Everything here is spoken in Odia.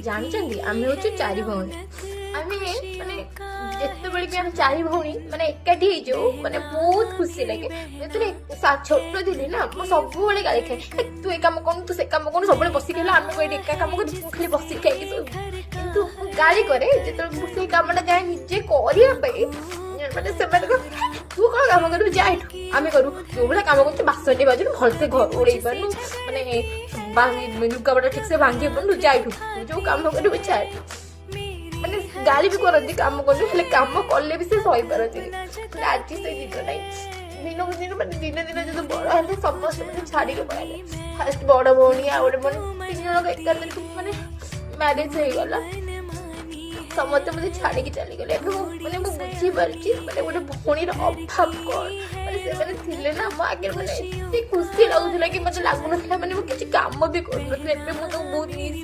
ଜାଣିଛନ୍ତି ଆମେ ହଉଛୁ 4 ଭଉଣୀ। ଆମେ ମାନେ ଯେତେବେଳେ ବି ଆମେ 4 ଭଉଣୀ ମାନେ ଏକାଠି ହେଇଯାଉ ମାନେ ବହୁତ ଖୁସି ଲାଗେ। ଯେତେବେଳେ ଛୋଟ ଥିଲି ନା ମୁଁ ସବୁବେଳେ ଗାଳି ଖାଏ, ତୁ ଏ କାମ କରୁନୁ ତୁ ସେ କାମ କରୁନୁ, ସବୁବେଳେ ବସିକି ହେଲା ଆମେ ଏଠି ଏକା କାମ କରୁ, ମୁଁ ଖାଲି ବସିକି ଖାଇକି ଶୋଇବୁ। କିନ୍ତୁ ମୁଁ ଗାଳି କରେ ଯେତେବେଳେ ମୁଁ ସେଇ କାମଟା ଯାଏ ନିଜେ କରିବା ପାଇଁ, ମାନେ ସେମାନେ ତୁ କଣ କାମ କରିବୁ ଯା ଏଠୁ, ଆମେ କରୁ ଯୋଉ ଭଳିଆ କାମ କରୁଛୁ ବାସନଟି ବାଜୁନୁ, ଭଲସେ ଘର ଓଳେଇ ପାରୁନୁ, ମାନେ ଲୁଗାପଟା ଠିକ ସେ ଭାଙ୍ଗି ପାରୁନୁ, ଯା ଏଠୁ ଯୋଉ କାମ କରିବୁ ଯା ଏଠୁ। ମାନେ ଗାଳି ବି କରନ୍ତି କାମ କଲେ, ହେଲେ କାମ କଲେ ବି ସେ ସହିପାରନ୍ତିନି। ହେଲେ ଆଜି ସେ ଜିନିଷ ନାହିଁ। ଦିନକୁ ଦିନ ମାନେ ଦିନେ ଦିନେ ଯଦି ବଡ ହେଲେ ସମସ୍ତେ ମାନେ ଛାଡିକି ପଳେଇଲେ। ଫାଷ୍ଟ ବଡ ଭଉଣୀ ଆଉ ଗୋଟେ ଭଉଣୀ 3 ଜଣଙ୍କ ଏକାଥରେ ମାନେ ମ୍ୟାରେଜ ହେଇଗଲା, ସମସ୍ତେ ମତେ ଛାଡିକି ଚାଲିଗଲେ। ଏବେ ମାନେ ମୁଁ ବୁଝିପାରୁଛି ମାନେ ଗୋଟେ ଭଉଣୀର ଅଭାବ କଣ। ମାନେ ସେମାନେ ଥିଲେ ନା ମୋ ଆଗରେ, ମାନେ ଏତେ ଖୁସି ଲାଗୁଥିଲା କି ମତେ ଲାଗୁନଥିଲା ମାନେ ମୁଁ କିଛି କାମ ବି କରୁନଥିଲି। ଏବେ ମୁଁ ତ ବହୁତ ମିସ୍